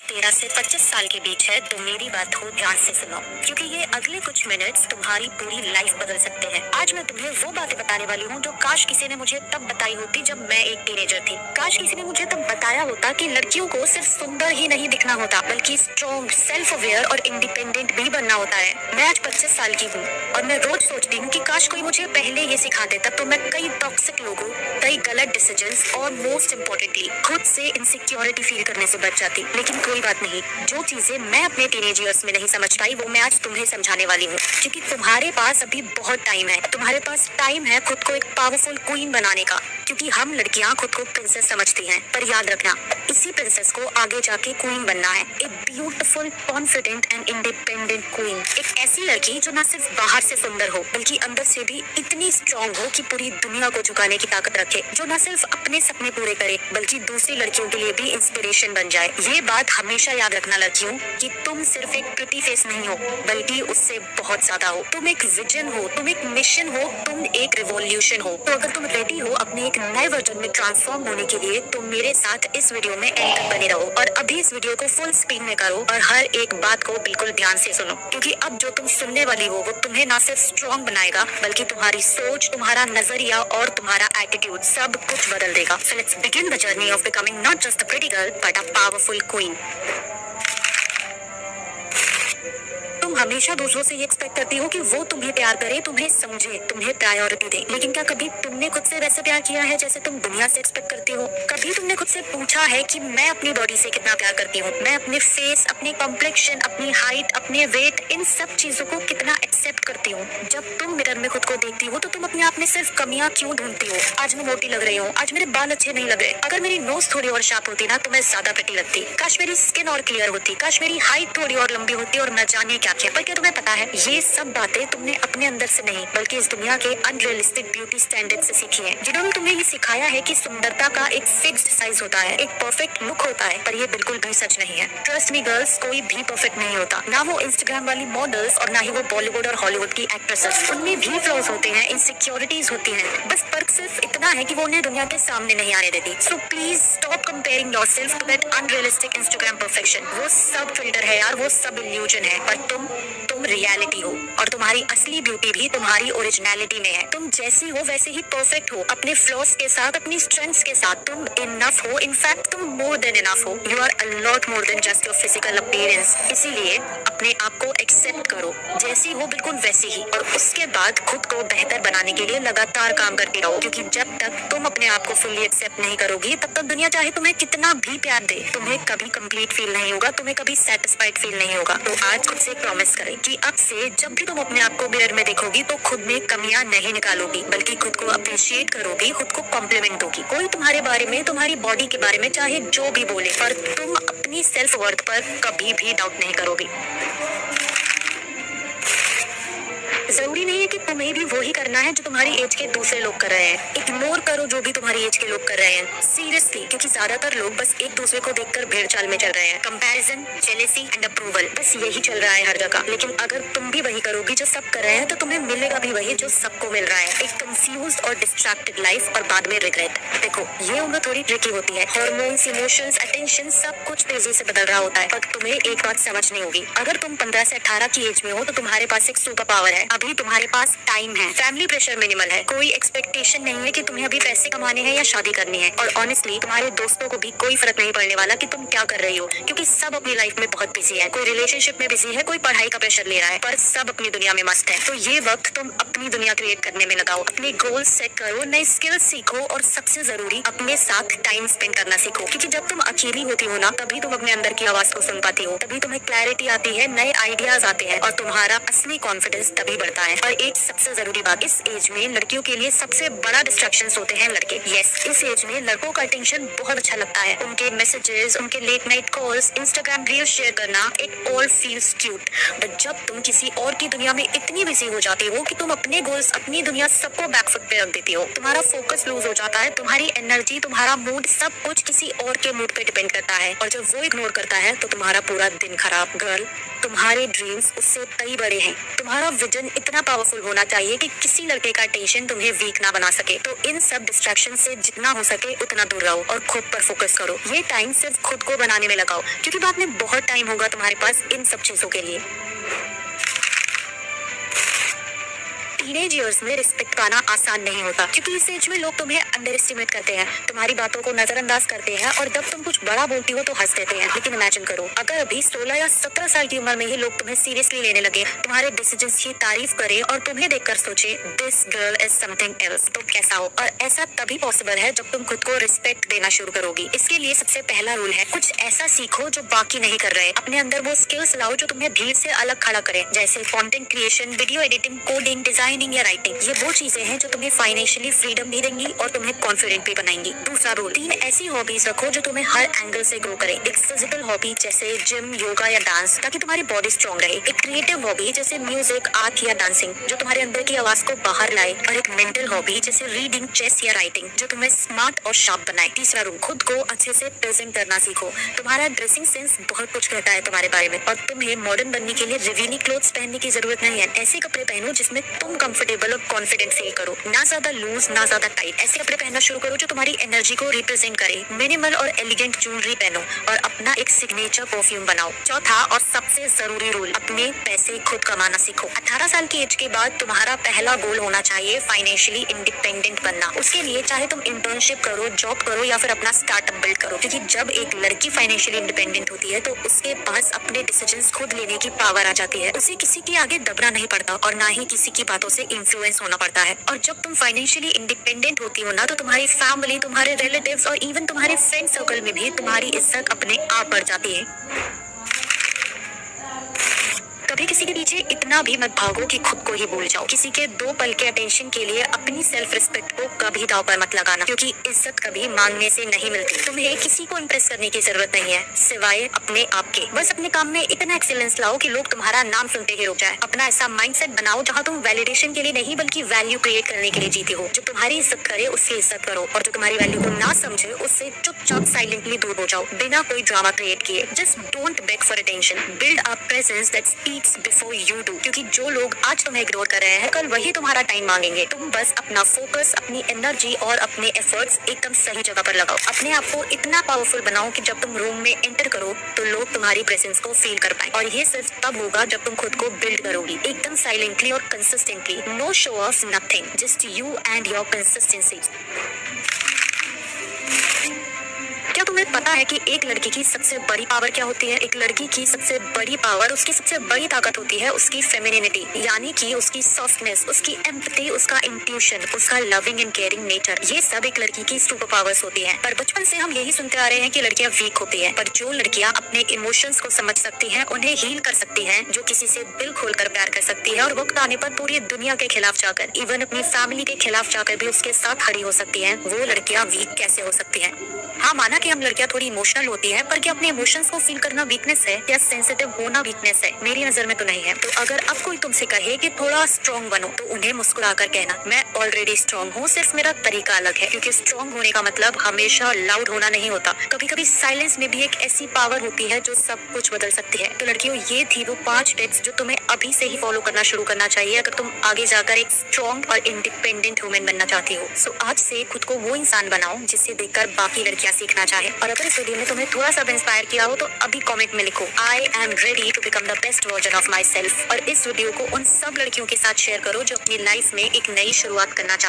13 से 25 साल के बीच है तो मेरी बात को ध्यान से सुनो, क्योंकि ये अगले कुछ मिनट्स तुम्हारी पूरी लाइफ बदल सकते हैं। आज मैं तुम्हें वो बातें बताने वाली हूँ जो काश किसी ने मुझे तब बताई होती जब मैं एक टीनेजर थी। काश किसी ने मुझे तब बताया होता कि लड़कियों को सिर्फ सुंदर ही नहीं दिखना होता, बल्कि स्ट्रॉन्ग, सेल्फ अवेयर और इंडिपेंडेंट भी बनना होता है। मैं आज 25 साल की हूँ और मैं रोज सोचती हूँ कि काश कोई मुझे पहले ये सिखा देता तो मैं कई टॉक्सिक लोगों, कई गलत डिसीजंस और मोस्ट इम्पोर्टेंटली खुद से इनसिक्योरिटी फील करने से बच जाती। लेकिन कोई बात नहीं, जो चीजें मैं अपने टीनेज ईयर्स में नहीं समझ पाई वो मैं आज तुम्हें समझाने वाली हूँ, क्योंकि तुम्हारे पास अभी बहुत टाइम है। तुम्हारे पास टाइम है खुद को एक पावरफुल क्वीन बनाने का, क्योंकि हम लड़कियां खुद को प्रिंसेस समझती हैं, पर याद रखना इसी प्रिंसेस को आगे जाके क्वीन बनना है। एक beautiful, confident and independent queen, एक ऐसी लड़की जो न सिर्फ बाहर से सुंदर हो बल्कि अंदर से भी इतनी स्ट्रॉन्ग हो कि पूरी दुनिया को झुकाने की ताकत रखे, जो न सिर्फ अपने सपने पूरे करे बल्कि दूसरी लड़कियों के लिए भी इंस्पिरेशन बन जाए। ये बात हमेशा याद रखना लड़कियों, कि तुम सिर्फ एक प्रिटी फेस नहीं हो बल्कि उससे बहुत ज्यादा हो। तुम एक विजन हो, तुम एक मिशन हो, तुम एक रिवॉल्यूशन हो। तो अगर तुम रेडी हो अपने एक नए वर्जन में ट्रांसफॉर्म होने के लिए तो मेरे साथ इस वीडियो में एंड तक बने रहो और अभी इस वीडियो को फुल स्पीड में करो और हर एक बात को बिल्कुल ध्यान से सुनो, क्योंकि अब जो तुम सुनने वाली हो वो तुम्हें ना सिर्फ स्ट्रॉन्ग बनाएगा बल्कि तुम्हारी सोच, तुम्हारा नजरिया और तुम्हारा एटीट्यूड सब कुछ बदल देगा। So let's begin the journey of becoming not just a pretty girl but a powerful queen. तुम हमेशा दूसरों से ये एक्सपेक्ट करती हो कि वो तुम्हें प्यार करे, तुम्हें समझे, तुम्हें प्रायोरिटी दे, लेकिन क्या कभी तुमने खुद से वैसे प्यार किया है जैसे तुम दुनिया से एक्सपेक्ट करती हो? कभी तुमने खुद से पूछा है कि मैं अपनी बॉडी से कितना प्यार करती हूँ? मैं अपने फेस, अपने कॉम्प्लेक्शन, अपनी हाइट, अपने वेट, इन सब चीजों को कितना एक्सेप्ट करती हूँ? जब तुम मिरर में खुद को देखती हो तो तुम अपने आप में सिर्फ कमियां क्यों ढूंढती हो? आज मैं मोटी लग रही हूँ, आज मेरे बाल अच्छे नहीं लग रहे, अगर मेरी नोज थोड़ी और शार्प होती ना तो मैं ज्यादा प्रिटी लगती, काश मेरी स्किन और क्लियर होती, काश मेरी हाइट थोड़ी और लंबी होती और न जाने क्या क्या। पर क्या तुम्हें पता है ये सब बातें तुमने अपने अंदर से नहीं बल्कि इस दुनिया के अनरियलिस्टिक ब्यूटी स्टैंडर्ड से सीखी हैं, जिन्होंने तुम्हें ये सिखाया है कि सुंदरता का एक फिक्स्ड साइज होता है, एक परफेक्ट लुक होता है, पर ये बिल्कुल भी सच नहीं है। ट्रस्ट मी गर्ल्स, कोई भी परफेक्ट नहीं होता, ना वो इंस्टाग्राम वाली मॉडल्स और ना ही वो बॉलीवुड और हॉलीवुड की एक्ट्रेसेस। उनमें भी फ्लॉज होते हैं, इनसिक्योरिटीज होती हैं, बस फर्क सिर्फ इतना है कि वो उन्हें दुनिया के सामने नहीं आने देती। So please stop comparing yourself to that unrealistic Instagram perfection. वो सब फिल्टर है यार, वो सब इल्यूजन है, पर तुम रियलिटी हो और तुम्हारी असली ब्यूटी भी तुम्हारी ओरिजिनलिटी में है। तुम जैसी हो वैसे ही परफेक्ट हो, अपने फ्लॉस के साथ, अपनी स्ट्रेंथ्स के साथ। तुम इनफ हो, इनफैक्ट तुम मोर देन इनफ हो। You are a lot more than just your physical appearance. इसीलिए अपने आप को एक्सेप्ट करो, जैसी हो बिल्कुल वैसी ही, और उसके बाद खुद को बेहतर बनाने के लिए लगातार काम करती रहो, क्योंकि जब तक तुम अपने आप को फुल्ली एक्सेप्ट नहीं करोगी तब तक दुनिया चाहे तुम्हें कितना भी प्यार दे, तुम्हें कभी कंप्लीट फील नहीं होगा, तुम्हें कभी सेटिस्फाइड फील नहीं होगा। तो आज खुद से प्रॉमिस करें कि अब से जब भी तुम अपने आप को मिरर में देखोगी तो खुद में कमियां नहीं निकालोगी, बल्कि खुद को अप्रिशिएट करोगी, खुद को कॉम्प्लीमेंट दोगी। कोई तुम्हारे बारे में, तुम्हारी बॉडी के बारे में चाहे जो भी बोले, पर तुम अपनी सेल्फ वर्थ पर कभी भी डाउट नहीं करोगी। जरूरी नहीं है कि तुम्हें भी वही करना है जो तुम्हारी एज के दूसरे लोग कर रहे हैं। इग्नोर करो जो भी तुम्हारी एज के लोग कर रहे हैं, सीरियसली, क्योंकि ज्यादातर लोग बस एक दूसरे को देखकर भेड़ चाल में चल रहे हैं। कंपैरिजन, जेलेसी एंड अप्रूवल, बस यही चल रहा है हर जगह। लेकिन अगर तुम भी वही करोगी जो सब कर रहे हैं तो तुम्हें मिलेगा भी वही जो सबको मिल रहा है, एक कंफ्यूज्ड और डिस्ट्रैक्टेड लाइफ और बाद में रिग्रेट। देखो, ये उम्र थोड़ी ट्रिकी होती है, हार्मोन्स, इमोशंस, अटेंशन सब कुछ तेजी से बदल रहा होता है, पर तुम्हें एक बात समझनी होगी, अगर तुम 15 से 18 की एज में हो तो तुम्हारे पास एक सुपर पावर है। अभी तुम्हारे पास टाइम है, फैमिली प्रेशर मिनिमल है, कोई एक्सपेक्टेशन नहीं है कि तुम्हें अभी पैसे कमाने हैं या शादी करनी है, और ऑनेस्टली तुम्हारे दोस्तों को भी कोई फर्क नहीं पड़ने वाला कि तुम क्या कर रही हो, क्योंकि सब अपनी लाइफ में बहुत बिजी है। कोई रिलेशनशिप में बिजी है, कोई पढ़ाई का प्रेशर ले रहा है, पर सब अपनी दुनिया में मस्त है। तो ये वक्त तुम अपनी दुनिया क्रिएट करने में लगाओ, अपने गोल सेट करो, नए स्किल्स सीखो और सबसे जरूरी अपने साथ टाइम स्पेंड करना सीखो, क्योंकि जब तुम अकेली होती हो ना तभी तुम अपने अंदर की आवाज को सुन पाती हो, तभी तुम्हें क्लैरिटी आती है, नए आइडियाज आते हैं और तुम्हारा असली कॉन्फिडेंस तभी बढ़ता है। और एक सबसे जरूरी बात, इस एज में लड़कियों के लिए सबसे बड़ा डिस्ट्रैक्शंस होते हैं लड़के। यस, इस एज में लड़कों का अटेंशन बहुत अच्छा लगता है, उनके मैसेजेस, उनके late night calls, Instagram reel share करना, it all feels cute. But जब तुम किसी और की दुनिया में इतनी बिजी हो जाती हो कि तुम अपने गोल्स, अपनी दुनिया सबको बैकफुट पे रख देती हो, तुम्हारा फोकस लूज हो जाता है, तुम्हारी एनर्जी, तुम्हारा मूड, सब कुछ किसी और के मूड पे डिपेंड करता है, और जब वो इग्नोर करता है तो तुम्हारा पूरा दिन खराब। गर्ल, तुम्हारे ड्रीम्स उससे कई बड़े हैं। तुम्हारा विजन इतना पावरफुल होना चाहिए कि किसी लड़के का टेंशन तुम्हें वीक ना बना सके। तो इन सब डिस्ट्रैक्शन से जितना हो सके उतना दूर रहो और खुद पर फोकस करो। ये टाइम सिर्फ खुद को बनाने में लगाओ, क्योंकि बाद में बहुत टाइम होगा तुम्हारे पास इन सब चीजों के लिए। टीनेज ईयर्स में रिस्पेक्ट पाना आसान नहीं होता, क्योंकि इस एज में लोग तुम्हें अंडर एस्टिमेट करते हैं, तुम्हारी बातों को नजरअंदाज करते हैं और जब तुम कुछ बड़ा बोलती हो तो हंस देते हैं। लेकिन इमेजिन करो, अगर अभी 16 या 17 साल की उम्र में ही लोग तुम्हें सीरियसली लेने लगे, तुम्हारे डिसीजंस की तारीफ करे और तुम्हें देखकर सोचे this girl is something else, तो कैसा हो? और ऐसा तभी पॉसिबल है जब तुम खुद को रिस्पेक्ट देना शुरू करोगी। इसके लिए सबसे पहला रूल है, कुछ ऐसा सीखो जो बाकी नहीं कर रहे। अपने अंदर वो स्किल्स लाओ जो तुम्हें भीड़ से अलग खड़ा करे, जैसे content creation, video editing, coding, designing या राइटिंग। ये वो चीजें हैं जो तुम्हें फाइनेंशियली फ्रीडम भी देंगी और तुम्हें कॉन्फिडेंट भी बनाएंगी। दूसरा रूल, 3 ऐसी हॉबीज रखो जो तुम्हें हर एंगल से ग्रो करे। एक फिजिकल हॉबी जैसे जिम, योगा या डांस, ताकि तुम्हारी बॉडी स्ट्रॉन्ग रहे। एक क्रिएटिव हॉबी जैसे म्यूजिक, आर्ट या डांसिंग, जो तुम्हारे अंदर की आवाज को बाहर लाए। और एक मेंटल हॉबी जैसे रीडिंग, चेस या राइटिंग, जो तुम्हें स्मार्ट और शार्प बनाए। तीसरा रूल, खुद को अच्छे से प्रेजेंट करना सीखो। तुम्हारा ड्रेसिंग सेंस बहुत कुछ कहता है तुम्हारे बारे में, और तुम्हें मॉडर्न बनने के लिए रिवीली क्लोथ्स पहनने की जरूरत नहीं है। ऐसे कपड़े पहनो जिसमें तुम कंफर्टेबल और कॉन्फिडेंट फील करो, ना ज्यादा लूज ना ज्यादा टाइट। ऐसे कपड़े पहनना शुरू करो जो तुम्हारी एनर्जी को रिप्रेजेंट करे। मिनिमल और एलिगेंट ज्वेलरी पहनो और अपना एक सिग्नेचर परफ्यूम बनाओ। चौथा और सबसे जरूरी रूल, अपने पैसे खुद कमाना सीखो। 18 साल की एज के बाद तुम्हारा पहला गोल होना चाहिए फाइनेंशियली इंडिपेंडेंट बनना। उसके लिए चाहे तुम इंटर्नशिप करो, जॉब करो या फिर अपना स्टार्टअप बिल्ड करो, क्योंकि जब एक लड़की फाइनेंशियली इंडिपेंडेंट होती है तो उसके पास अपने डिसीजंस खुद लेने की पावर आ जाती है। उसे किसी के आगे दबना नहीं पड़ता और ना ही किसी की बातों से इन्फ्लुएंस होना पड़ता है। और जब तुम फाइनेंशियली इंडिपेंडेंट होती हो ना, तो तुम्हारी फैमिली, तुम्हारे रिलेटिव्स और इवन तुम्हारे फ्रेंड सर्कल में भी तुम्हारी इज्जत अपने आप बढ़ जाती है। कभी किसी के पीछे इतना भी मत भागो कि खुद को ही भूल जाओ। किसी के 2 पल के अटेंशन के लिए अपनी सेल्फ रिस्पेक्ट को कभी दांव पर मत लगाना, क्योंकि इज्जत कभी मांगने से नहीं मिलती। तुम्हें किसी को इम्प्रेस करने की जरूरत नहीं है, सिवाय अपने आप के। बस अपने काम में इतना एक्सीलेंस लाओ कि लोग तुम्हारा नाम सुनते ही रुक जाए। अपना ऐसा माइंडसेट बनाओ जहाँ तुम वैलिडेशन के लिए नहीं बल्कि वैल्यू क्रिएट करने के लिए जीते हो। जो तुम्हारी इज्जत करे उससे इज्जत करो, और जो तुम्हारी वैल्यू को ना समझे उससे चुपचाप साइलेंटली दूर हो जाओ, बिना कोई ड्रामा क्रिएट किए। Just don't bag for attention, build a presence that speaks before you do, क्योंकि जो लोग आज तुम्हें इग्नोर कर रहे हैं कल वही तुम्हारा टाइम मांगेंगे। तुम बस अपना फोकस, अपनी एनर्जी और अपने एफर्ट्स एकदम सही जगह पर लगाओ। अपने आप को इतना पावरफुल बनाओ कि जब तुम रूम में एंटर करो तो लोग तुम्हारी प्रेजेंस को फील कर पाए। और ये सिर्फ तब होगा जब तुम खुद को बिल्ड करोगी, एकदम साइलेंटली और consistently. No show off, nothing, just you and your consistency. क्या तुम्हें पता है कि एक लड़की की सबसे बड़ी पावर क्या होती है? एक लड़की की सबसे बड़ी पावर, उसकी सबसे बड़ी ताकत होती है उसकी फेमिनिनिटी, यानी कि उसकी सॉफ्टनेस, उसकी एम्पैथी, उसका इंट्यूशन, उसका लविंग एंड केयरिंग नेचर। ये सब एक लड़की की सुपर पावर्स होती हैं। पर बचपन से हम यही सुनते आ रहे हैं कि लड़कियां वीक होती हैं। पर जो लड़कियां अपने इमोशंस को समझ सकती हैं, उन्हें हील कर सकती हैं, जो किसी से दिल खोलकर प्यार कर सकती है और वक्त आने पर पूरी दुनिया के खिलाफ जाकर, इवन अपनी फैमिली के खिलाफ जाकर भी उसके साथ खड़ी हो सकती है, वो लड़कियां वीक कैसे हो सकती है? हाँ, माना कि हम लड़कियां थोड़ी इमोशनल होती है, पर क्या अपने इमोशंस को फील करना वीकनेस है या सेंसिटिव होना वीकनेस है? मेरी नजर में तो नहीं है। तो अगर अब कोई तुमसे कहे कि थोड़ा स्ट्रॉन्ग बनो, तो उन्हें मुस्कुराकर कहना, मैं ऑलरेडी स्ट्रॉन्ग हूँ, सिर्फ मेरा तरीका अलग है। क्योंकि स्ट्रॉन्ग होने का मतलब हमेशा लाउड होना नहीं होता। कभी कभी साइलेंस में भी एक ऐसी पावर होती है जो सब कुछ बदल सकती है। तो लड़कियों, ये थी वो 5 टिप्स जो तुम्हें अभी से ही फॉलो करना शुरू करना चाहिए अगर तुम आगे जाकर एक स्ट्रॉन्ग और इंडिपेंडेंट वुमेन बनना चाहती हो। सो आज से खुद को वो इंसान बनाओ जिससे देखकर बाकी लड़कियां सीखना चाहे। और अगर इस वीडियो ने तुम्हें थोड़ा सा इंस्पायर किया हो तो अभी कमेंट में लिखो, I am ready to become the best version of myself. और इस वीडियो को उन सब लड़कियों के साथ शेयर करो जो अपनी लाइफ में एक नई शुरुआत करना चाहती